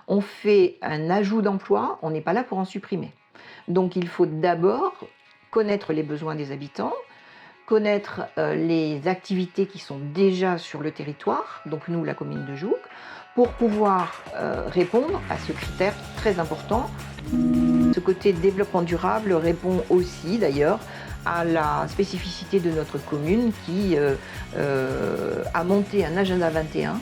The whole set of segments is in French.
On fait un ajout d'emploi, on n'est pas là pour en supprimer. Donc il faut d'abord connaître les besoins des habitants, connaître les activités qui sont déjà sur le territoire, donc nous, la commune de Jouques, pour pouvoir répondre à ce critère très important. Ce côté développement durable répond aussi d'ailleurs à la spécificité de notre commune qui a monté un agenda 21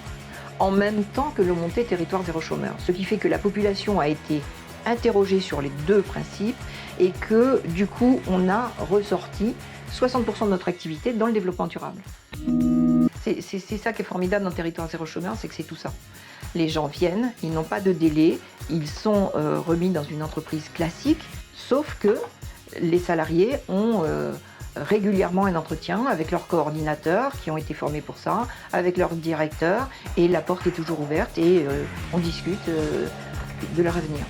en même temps que le monté territoire zéro chômeur. Ce qui fait que la population a été interrogée sur les deux principes et que du coup on a ressorti 60% de notre activité dans le développement durable. C'est ça qui est formidable dans le territoire zéro chômeur, c'est que c'est tout ça. Les gens viennent, ils n'ont pas de délai, ils sont remis dans une entreprise classique, sauf que les salariés ont régulièrement un entretien avec leurs coordinateurs qui ont été formés pour ça, avec leur directeur, et la porte est toujours ouverte et on discute de leur avenir.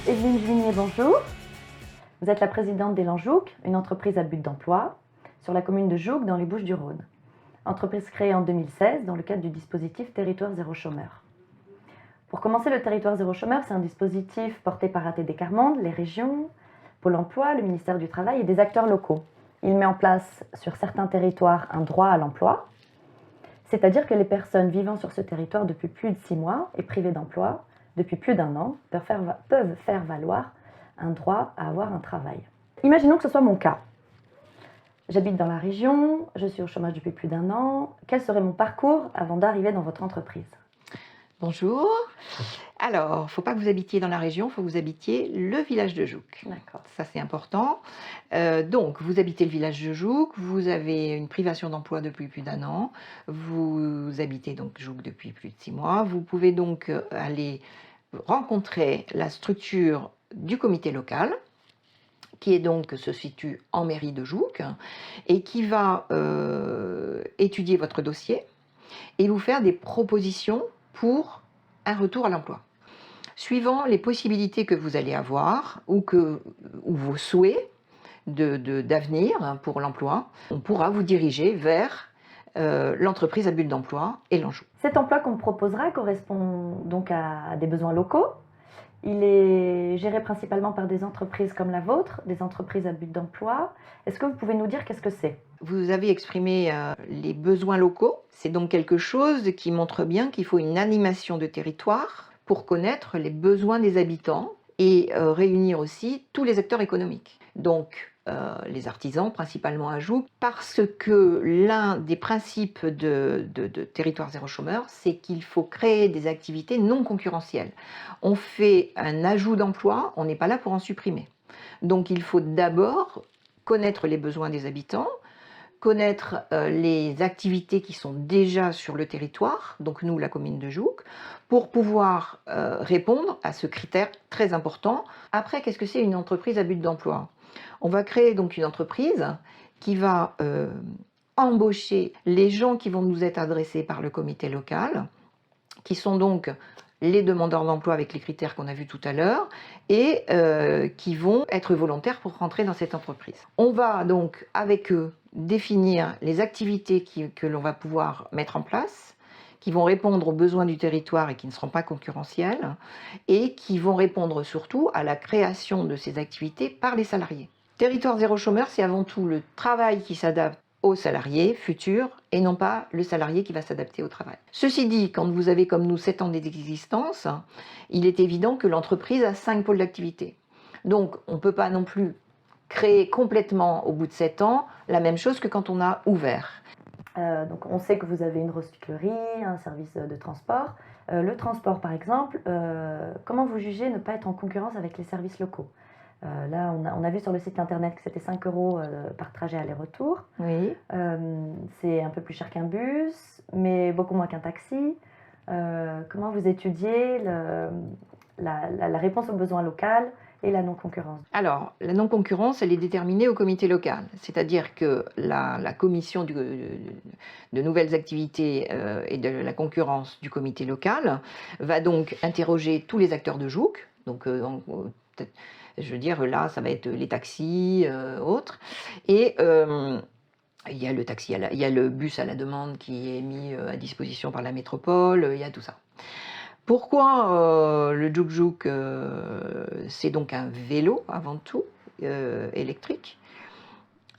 Evelyne Juigné, bonjour. Vous êtes la présidente d'Élan Jouques, une entreprise à but d'emploi, sur la commune de Jouques dans les Bouches-du-Rhône. Entreprise créée en 2016 dans le cadre du dispositif Territoire zéro chômeur. Pour commencer, le Territoire zéro chômeur, c'est un dispositif porté par ATD Carmonde, les régions, Pôle emploi, le ministère du Travail et des acteurs locaux. Il met en place sur certains territoires un droit à l'emploi, c'est-à-dire que les personnes vivant sur ce territoire depuis plus de 6 mois et privées d'emploi depuis plus d'1 an peuvent faire valoir un droit à avoir un travail. Imaginons que ce soit mon cas. J'habite dans la région, je suis au chômage depuis plus d'1 an. Quel serait mon parcours avant d'arriver dans votre entreprise ? Bonjour. Alors, il ne faut pas que vous habitiez dans la région, il faut que vous habitiez le village de Jouques. D'accord. Ça, c'est important. Donc, vous habitez le village de Jouques, vous avez une privation d'emploi depuis plus d'1 an, vous habitez donc Jouques depuis plus de 6 mois. Vous pouvez donc aller rencontrer la structure du comité local, qui est donc se situe en mairie de Jouques, et qui va étudier votre dossier et vous faire des propositions pour un retour à l'emploi. Suivant les possibilités que vous allez avoir ou vos souhaits d'avenir pour l'emploi, on pourra vous diriger vers l'entreprise à but d'emploi Élan Jouques. Cet emploi qu'on me proposera correspond donc à des besoins locaux. Il est géré principalement par des entreprises comme la vôtre, des entreprises à but d'emploi. Est-ce que vous pouvez nous dire qu'est-ce que c'est ? Vous avez exprimé les besoins locaux. C'est donc quelque chose qui montre bien qu'il faut une animation de territoire pour connaître les besoins des habitants et réunir aussi tous les acteurs économiques. Donc, les artisans, principalement à Jouques, parce que l'un des principes de Territoire zéro chômeur, c'est qu'il faut créer des activités non concurrentielles. On fait un ajout d'emploi, on n'est pas là pour en supprimer. Donc il faut d'abord connaître les besoins des habitants, connaître les activités qui sont déjà sur le territoire, donc nous, la commune de Jouques, pour pouvoir répondre à ce critère très important. Après, qu'est-ce que c'est une entreprise à but d'emploi ? On va créer donc une entreprise qui va embaucher les gens qui vont nous être adressés par le comité local, qui sont donc les demandeurs d'emploi avec les critères qu'on a vus tout à l'heure et qui vont être volontaires pour rentrer dans cette entreprise. On va donc avec eux définir les activités que l'on va pouvoir mettre en place, qui vont répondre aux besoins du territoire et qui ne seront pas concurrentiels, et qui vont répondre surtout à la création de ces activités par les salariés. Territoire zéro chômeur, c'est avant tout le travail qui s'adapte aux salariés futurs et non pas le salarié qui va s'adapter au travail. Ceci dit, quand vous avez comme nous 7 ans d'existence, il est évident que l'entreprise a 5 pôles d'activité. Donc on ne peut pas non plus créer complètement au bout de 7 ans la même chose que quand on a ouvert. Donc on sait que vous avez une recyclerie, un service de transport. Le transport par exemple, comment vous jugez ne pas être en concurrence avec les services locaux ? Là, on a vu sur le site internet que c'était 5 € par trajet aller-retour. Oui. C'est un peu plus cher qu'un bus, mais beaucoup moins qu'un taxi. Comment vous étudiez la réponse aux besoins locaux et la non-concurrence ? Alors, la non-concurrence, elle est déterminée au comité local. C'est-à-dire que la commission de nouvelles activités et de la concurrence du comité local va donc interroger tous les acteurs de Jouques, donc Je veux dire, là, ça va être les taxis, autres. Et il y a le taxi, il y a le bus à la demande qui est mis à disposition par la métropole, il y a tout ça. Pourquoi le Jouk-Jouk c'est donc un vélo avant tout, électrique.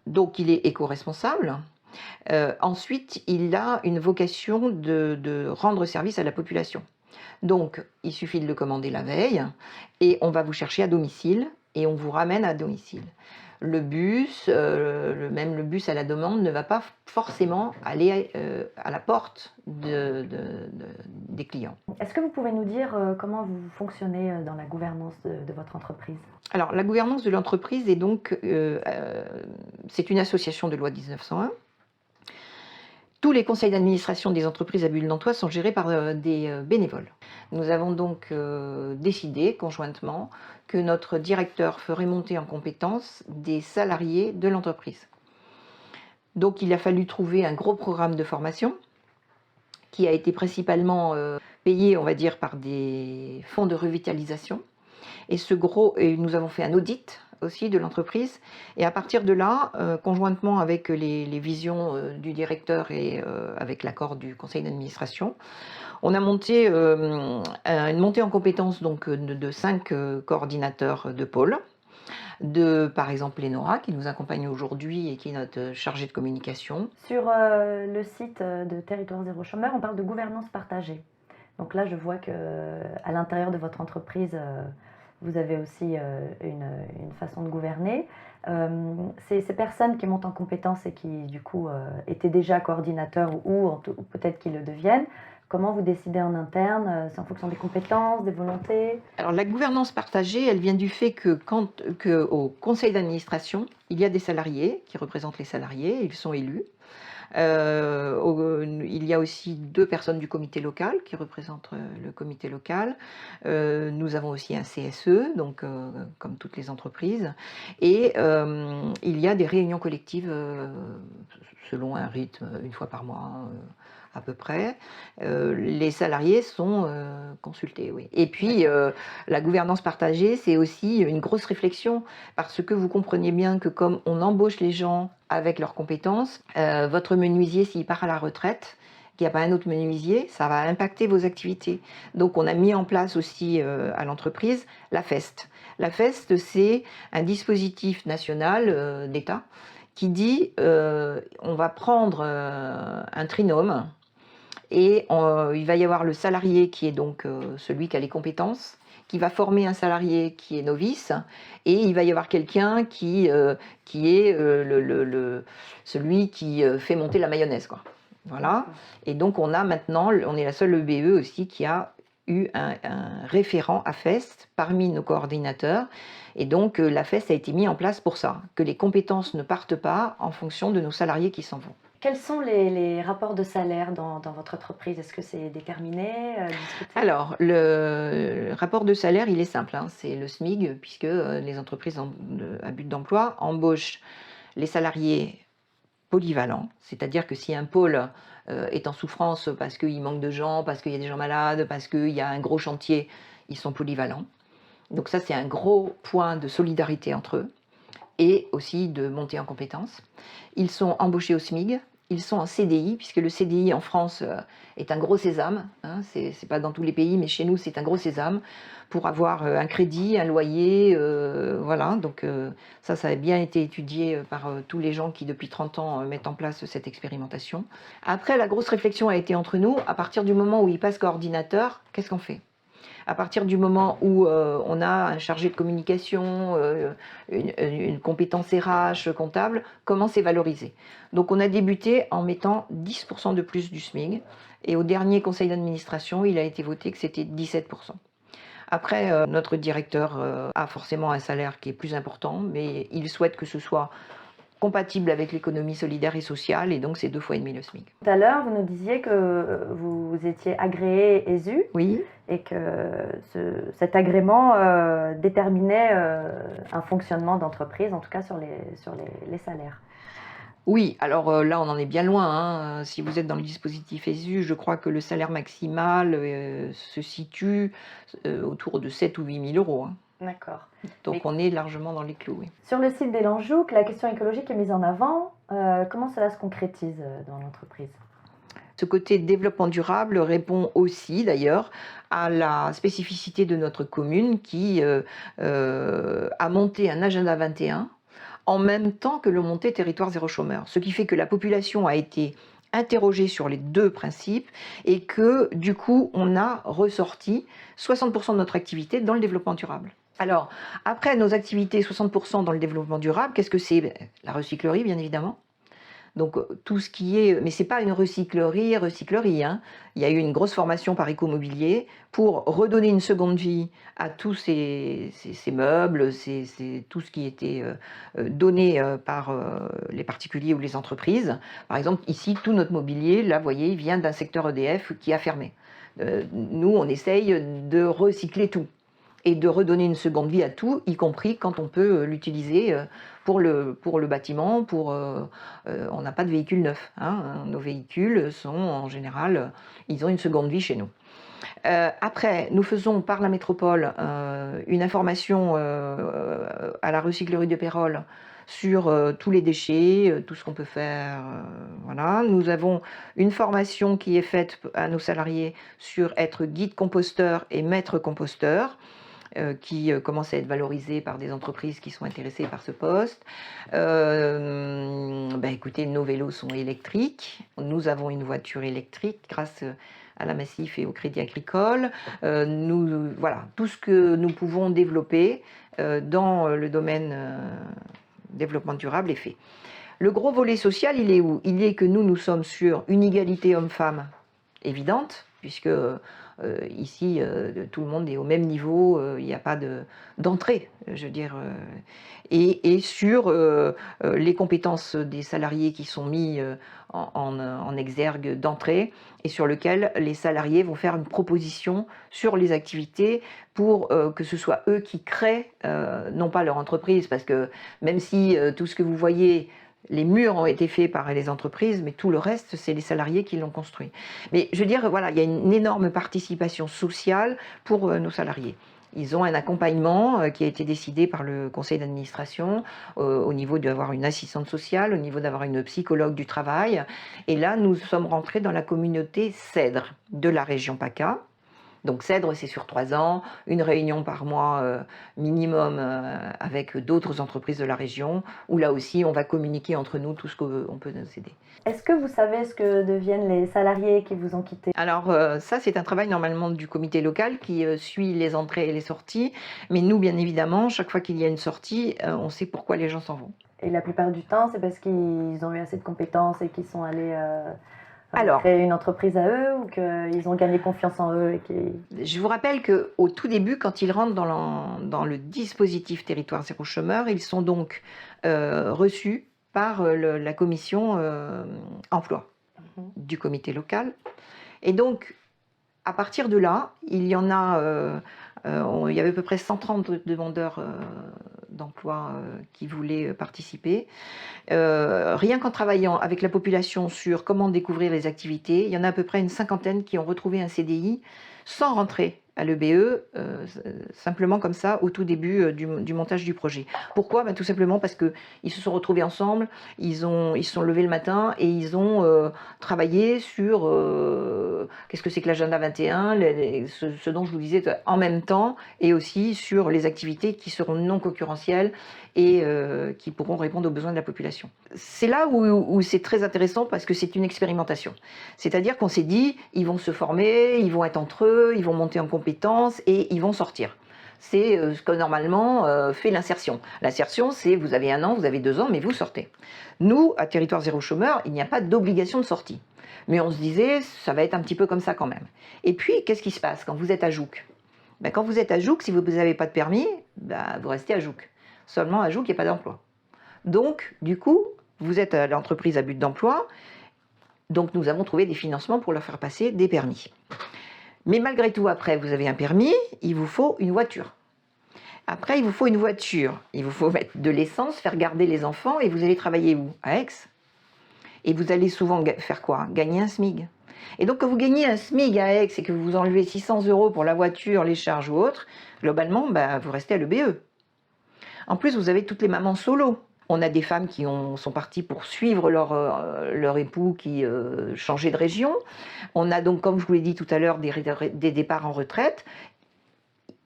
Donc il est éco-responsable. Ensuite, il a une vocation de rendre service à la population. Donc, il suffit de le commander la veille et on va vous chercher à domicile et on vous ramène à domicile. Le bus, même le bus à la demande, ne va pas forcément aller à la porte des clients. Est-ce que vous pouvez nous dire comment vous fonctionnez dans la gouvernance de votre entreprise? Alors, la gouvernance de l'entreprise est donc, c'est une association de loi 1901. Tous les conseils d'administration des entreprises à but d'emploi sont gérés par des bénévoles. Nous avons donc décidé conjointement que notre directeur ferait monter en compétence des salariés de l'entreprise. Donc il a fallu trouver un gros programme de formation qui a été principalement payé, on va dire, par des fonds de revitalisation. Et nous avons fait un audit aussi de l'entreprise. Et à partir de là, conjointement avec les visions du directeur et avec l'accord du conseil d'administration, on a monté une montée en compétences donc, de 5 coordinateurs de pôle, par exemple Lénora, qui nous accompagne aujourd'hui et qui est notre chargée de communication. Sur le site de Territoire Zéro Chômeur, on parle de gouvernance partagée. Donc là, je vois qu'à l'intérieur de votre entreprise, vous avez aussi une façon de gouverner. Ces personnes qui montent en compétences et qui, du coup, étaient déjà coordinateurs ou peut-être qui le deviennent, comment vous décidez en interne? C'est en fonction des compétences, des volontés? Alors la gouvernance partagée, elle vient du fait que au conseil d'administration, il y a des salariés qui représentent les salariés, ils sont élus. Il y a aussi 2 personnes du comité local qui représentent le comité local. Nous avons aussi un CSE, donc comme toutes les entreprises. Et il y a des réunions collectives selon un rythme, 1 fois par mois. À peu près. Les salariés sont consultés, oui. Et puis, la gouvernance partagée, c'est aussi une grosse réflexion, parce que vous comprenez bien que comme on embauche les gens avec leurs compétences, votre menuisier, s'il part à la retraite, qu'il n'y a pas un autre menuisier, ça va impacter vos activités. Donc, on a mis en place aussi à l'entreprise la FEST. La FEST, c'est un dispositif national d'État qui dit on va prendre un trinôme, et il va y avoir le salarié qui est donc celui qui a les compétences, qui va former un salarié qui est novice, et il va y avoir quelqu'un qui est celui qui fait monter la mayonnaise, quoi. Voilà. Et donc on est la seule EBE aussi qui a eu un référent à FEST parmi nos coordinateurs. Et donc la FEST a été mise en place pour ça, que les compétences ne partent pas en fonction de nos salariés qui s'en vont. Quels sont les rapports de salaire dans votre entreprise? Est-ce que c'est déterminé, discuté? Alors, le rapport de salaire, il est simple, hein, c'est le SMIG, puisque les entreprises à but d'emploi embauchent les salariés polyvalents, c'est-à-dire que si un pôle est en souffrance parce qu'il manque de gens, parce qu'il y a des gens malades, parce qu'il y a un gros chantier, ils sont polyvalents. Donc ça, c'est un gros point de solidarité entre eux et aussi de montée en compétences. Ils sont embauchés au SMIG, ils sont en CDI, puisque le CDI en France est un gros sésame, hein, c'est pas dans tous les pays, mais chez nous c'est un gros sésame, pour avoir un crédit, un loyer, voilà, donc ça a bien été étudié par tous les gens qui depuis 30 ans mettent en place cette expérimentation. Après, la grosse réflexion a été entre nous, à partir du moment où ils passent coordinateur, qu'est-ce qu'on fait ? À partir du moment où on a un chargé de communication, une compétence RH, comptable, comment c'est valorisé? Donc on a débuté en mettant 10% de plus du SMIG, et au dernier conseil d'administration, il a été voté que c'était 17%. Après, notre directeur a forcément un salaire qui est plus important, mais il souhaite que ce soit compatible avec l'économie solidaire et sociale, et donc c'est 2,5 fois le SMIC. Tout à l'heure, vous nous disiez que vous étiez agréé ESU, Oui. Et que cet agrément déterminait un fonctionnement d'entreprise, en tout cas sur les salaires. Oui, alors là on en est bien loin, hein. Si vous êtes dans le dispositif ESU, je crois que le salaire maximal se situe autour de 7 ou 8 000 euros. Hein. D'accord. Donc Et on est largement dans les clous, oui. sur le site d'Élan Jouk, la question écologique est mise en avant. Comment cela se concrétise dans l'entreprise? Ce côté développement durable répond aussi d'ailleurs à la spécificité de notre commune qui a monté un agenda 21 en même temps que le monté territoire zéro chômeur. Ce qui fait que la population a été interrogée sur les deux principes et que du coup on a ressorti 60% de notre activité dans le développement durable. Alors après nos activités 60% dans le développement durable, qu'est-ce que c'est? La recyclerie bien évidemment. Donc tout ce qui est, mais c'est pas une recyclerie, hein. Il y a eu une grosse formation par Écomobilier pour redonner une seconde vie à tous ces meubles, tout ce qui était donné par les particuliers ou les entreprises. Par exemple, ici, tout notre mobilier, là, vous voyez, il vient d'un secteur EDF qui a fermé. Nous, on essaye de recycler tout et de redonner une seconde vie à tout, y compris quand on peut l'utiliser pour le bâtiment. On n'a pas de véhicules neufs, hein. Nos véhicules sont en général, ils ont une seconde vie chez nous. Après, nous faisons par la métropole une information à la recyclerie de Pérols sur tous les déchets, tout ce qu'on peut faire. Voilà. Nous avons une formation qui est faite à nos salariés sur être guide composteur et maître composteur, qui commence à être valorisé par des entreprises qui sont intéressées par ce poste. Écoutez, nos vélos sont électriques. Nous avons une voiture électrique grâce à la Massif et au Crédit Agricole. Voilà, tout ce que nous pouvons développer dans le domaine développement durable est fait. Le gros volet social, il est où? Il est que nous sommes sur une égalité homme-femme évidente, puisque ici, tout le monde est au même niveau, il n'y a pas d'entrée, je veux dire. Et sur les compétences des salariés qui sont mis en exergue d'entrée et sur lequel les salariés vont faire une proposition sur les activités pour que ce soit eux qui créent, non pas leur entreprise, parce que même si tout ce que vous voyez, les murs ont été faits par les entreprises, mais tout le reste, c'est les salariés qui l'ont construit. Mais je veux dire, voilà, il y a une énorme participation sociale pour nos salariés. Ils ont un accompagnement qui a été décidé par le conseil d'administration au niveau d'avoir une assistante sociale, au niveau d'avoir une psychologue du travail. Et là, nous sommes rentrés dans la communauté CEDRE de la région PACA. Donc CEDRE, c'est sur 3 ans, une réunion par mois minimum avec d'autres entreprises de la région, où là aussi on va communiquer entre nous tout ce qu'on peut nous aider. Est-ce que vous savez ce que deviennent les salariés qui vous ont quitté? Alors ça, c'est un travail normalement du comité local qui suit les entrées et les sorties, mais nous, bien évidemment, chaque fois qu'il y a une sortie, on sait pourquoi les gens s'en vont. Et la plupart du temps, c'est parce qu'ils ont eu assez de compétences et qu'ils sont allés Alors, créer une entreprise à eux, ou qu'ils ont gagné confiance en eux je vous rappelle qu'au tout début, quand ils rentrent dans le dispositif territoire zéro chômeur, ils sont donc reçus par la commission emploi du comité local. Et donc, à partir de là, il y en a, il y avait à peu près 130 demandeurs d'emploi qui voulaient participer. Rien qu'en travaillant avec la population sur comment découvrir les activités, il y en a à peu près une cinquantaine qui ont retrouvé un CDI sans rentrer à l'EBE, simplement comme ça, au tout début du montage du projet. Pourquoi? Tout simplement parce qu'ils se sont retrouvés ensemble, ils se sont levés le matin et ils ont travaillé sur qu'est-ce que c'est que l'agenda 21, ce dont je vous disais en même temps, et aussi sur les activités qui seront non concurrentielles et qui pourront répondre aux besoins de la population. C'est là où c'est très intéressant parce que c'est une expérimentation. C'est-à-dire qu'on s'est dit, ils vont se former, ils vont être entre eux, ils vont monter en compétences et ils vont sortir. C'est ce que normalement fait l'insertion. L'insertion, c'est vous avez 1 an, vous avez 2 ans, mais vous sortez. Nous, à Territoire Zéro Chômeur, il n'y a pas d'obligation de sortie. Mais on se disait, ça va être un petit peu comme ça quand même. Et puis, qu'est-ce qui se passe quand vous êtes à Jouques? Quand vous êtes à Jouques, si vous n'avez pas de permis, vous restez à Jouques. Seulement à Jouques, il n'y a pas d'emploi. Donc, du coup, vous êtes à l'entreprise à but d'emploi. Donc, nous avons trouvé des financements pour leur faire passer des permis. Mais malgré tout, après, vous avez un permis, il vous faut une voiture. Après, il vous faut une voiture. Il vous faut mettre de l'essence, faire garder les enfants, et vous allez travailler où? À Aix. Et vous allez souvent faire quoi? Gagner un SMIG. Et donc quand vous gagnez un SMIG à Aix et que vous enlevez 600 € pour la voiture, les charges ou autres, globalement, vous restez à l'EBE. En plus, vous avez toutes les mamans solo. On a des femmes qui sont parties pour suivre leur époux qui changeait de région. On a donc, comme je vous l'ai dit tout à l'heure, des départs en retraite.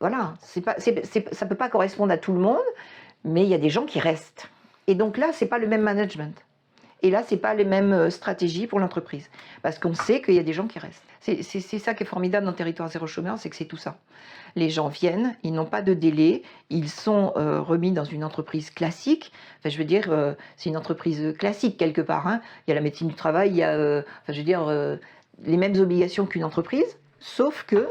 Voilà, ça ne peut pas correspondre à tout le monde, mais il y a des gens qui restent. Et donc là, ce n'est pas le même management. Et là, ce n'est pas les mêmes stratégies pour l'entreprise. Parce qu'on sait qu'il y a des gens qui restent. C'est ça qui est formidable dans Territoire Zéro Chômeur, c'est que c'est tout ça. Les gens viennent, ils n'ont pas de délai, ils sont remis dans une entreprise classique. Enfin, je veux dire, c'est une entreprise classique quelque part. Hein. Il y a la médecine du travail, il y a les mêmes obligations qu'une entreprise, sauf que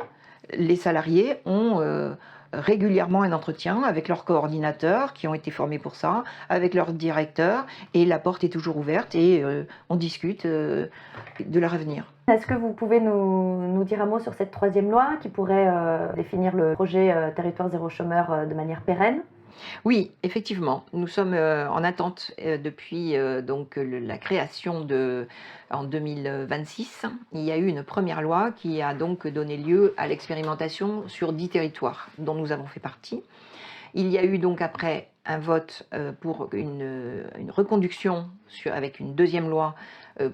les salariés ont régulièrement un entretien avec leurs coordinateurs qui ont été formés pour ça, avec leur directeur, et la porte est toujours ouverte et on discute de leur avenir. Est-ce que vous pouvez nous dire un mot sur cette troisième loi qui pourrait définir le projet Territoire Zéro Chômeur de manière pérenne? Oui, effectivement, nous sommes en attente depuis la création en 2026. Il y a eu une première loi qui a donc donné lieu à l'expérimentation sur 10 territoires dont nous avons fait partie. Il y a eu donc après un vote pour une reconduction avec une deuxième loi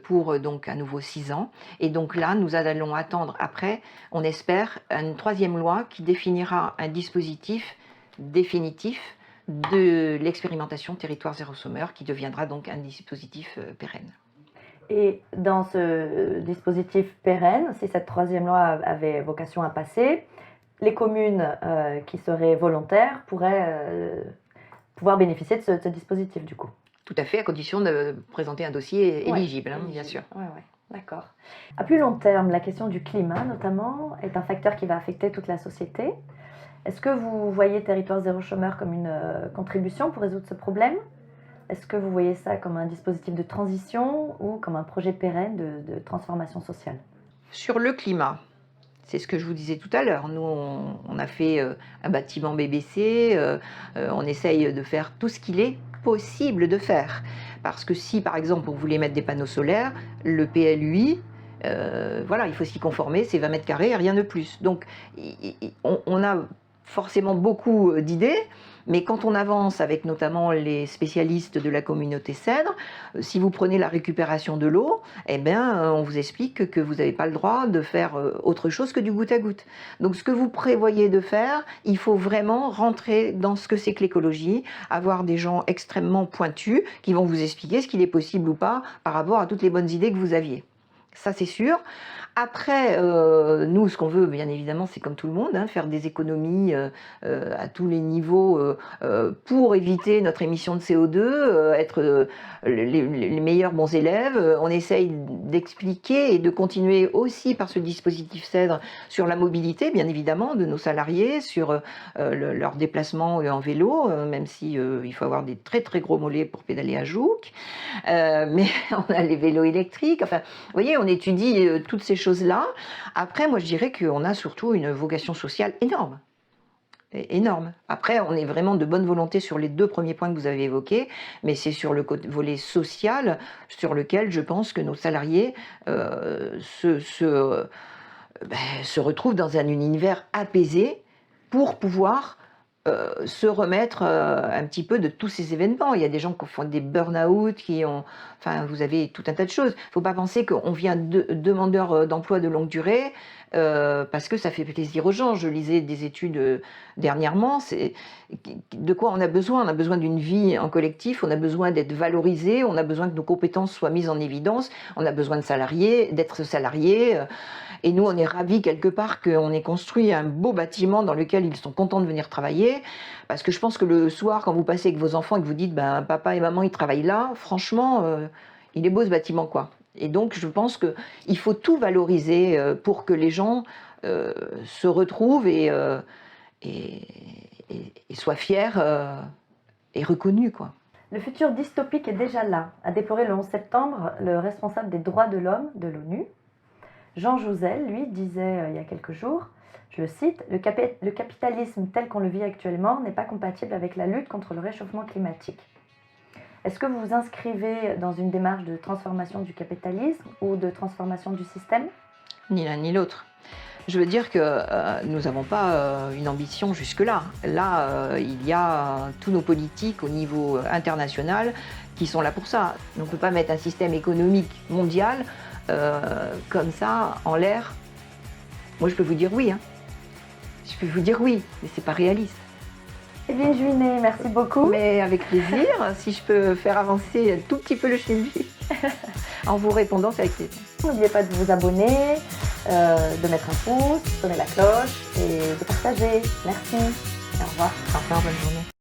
pour donc à nouveau 6 ans. Et donc là, nous allons attendre après, on espère, une troisième loi qui définira un dispositif définitif de l'expérimentation Territoire Zéro Chômeur qui deviendra donc un dispositif pérenne. Et dans ce dispositif pérenne, si cette troisième loi avait vocation à passer, les communes qui seraient volontaires pourraient pouvoir bénéficier de ce dispositif du coup. Tout à fait, à condition de présenter un dossier éligible, hein, bien sûr. Oui, d'accord. À plus long terme, la question du climat notamment est un facteur qui va affecter toute la société. Est-ce que vous voyez Territoire Zéro Chômeur comme une contribution pour résoudre ce problème? Est-ce que vous voyez ça comme un dispositif de transition ou comme un projet pérenne de transformation sociale? Sur le climat, c'est ce que je vous disais tout à l'heure. Nous, on a fait un bâtiment BBC, on essaye de faire tout ce qu'il est possible de faire. Parce que si, par exemple, on voulait mettre des panneaux solaires, le PLUI, il faut s'y conformer, c'est 20 mètres carrés et rien de plus. Donc, on a forcément beaucoup d'idées, mais quand on avance avec notamment les spécialistes de la communauté Cèdre, si vous prenez la récupération de l'eau, on vous explique que vous n'avez pas le droit de faire autre chose que du goutte à goutte. Donc ce que vous prévoyez de faire, il faut vraiment rentrer dans ce que c'est que l'écologie, avoir des gens extrêmement pointus qui vont vous expliquer ce qu'il est possible ou pas par rapport à toutes les bonnes idées que vous aviez. Ça, c'est sûr. Après, nous, ce qu'on veut, bien évidemment, c'est comme tout le monde, hein, faire des économies à tous les niveaux pour éviter notre émission de CO2, être les meilleurs bons élèves. On essaye d'expliquer et de continuer aussi par ce dispositif Cèdre sur la mobilité, bien évidemment, de nos salariés, sur leur déplacement en vélo, même si il faut avoir des très très gros mollets pour pédaler à Jouques. Mais on a les vélos électriques. Enfin, vous voyez, on étudie toutes ces choses-là. Après, moi, je dirais qu'on a surtout une vocation sociale énorme. Énorme. Après, on est vraiment de bonne volonté sur les 2 premiers points que vous avez évoqués, mais c'est sur le volet social sur lequel je pense que nos salariés se retrouvent dans un univers apaisé pour pouvoir se remettre un petit peu de tous ces événements. Il y a des gens qui font des burn-out, vous avez tout un tas de choses. Il ne faut pas penser qu'on vient demandeur d'emploi de longue durée parce que ça fait plaisir aux gens. Je lisais des études dernièrement. De quoi on a besoin? On a besoin d'une vie en collectif, on a besoin d'être valorisé, on a besoin que nos compétences soient mises en évidence, on a besoin d'être salarié. Et nous, on est ravis quelque part qu'on ait construit un beau bâtiment dans lequel ils sont contents de venir travailler. Parce que je pense que le soir, quand vous passez avec vos enfants et que vous dites papa et maman, ils travaillent là, franchement, il est beau ce bâtiment, quoi. Et donc, je pense qu'il faut tout valoriser pour que les gens se retrouvent et soient fiers et reconnus, quoi. Le futur dystopique est déjà là, a déploré le 11 septembre le responsable des droits de l'homme de l'ONU. Jean Jouzel, lui, disait il y a quelques jours, je le cite, « Le capitalisme tel qu'on le vit actuellement n'est pas compatible avec la lutte contre le réchauffement climatique ». Est-ce que vous vous inscrivez dans une démarche de transformation du capitalisme ou de transformation du système? Ni l'un ni l'autre. Je veux dire que nous n'avons pas une ambition jusque-là. Là, il y a tous nos politiques au niveau international qui sont là pour ça. On ne peut pas mettre un système économique mondial comme ça en l'air. Moi, je peux vous dire oui. Hein. Je peux vous dire oui, mais c'est pas réaliste. Evelyne Juinet, merci beaucoup. Mais avec plaisir, si je peux faire avancer un tout petit peu le Shinji en vous répondant, c'est avec plaisir. N'oubliez pas de vous abonner, de mettre un pouce, sonner la cloche et de partager. Merci. Au revoir. Au revoir, bonne journée.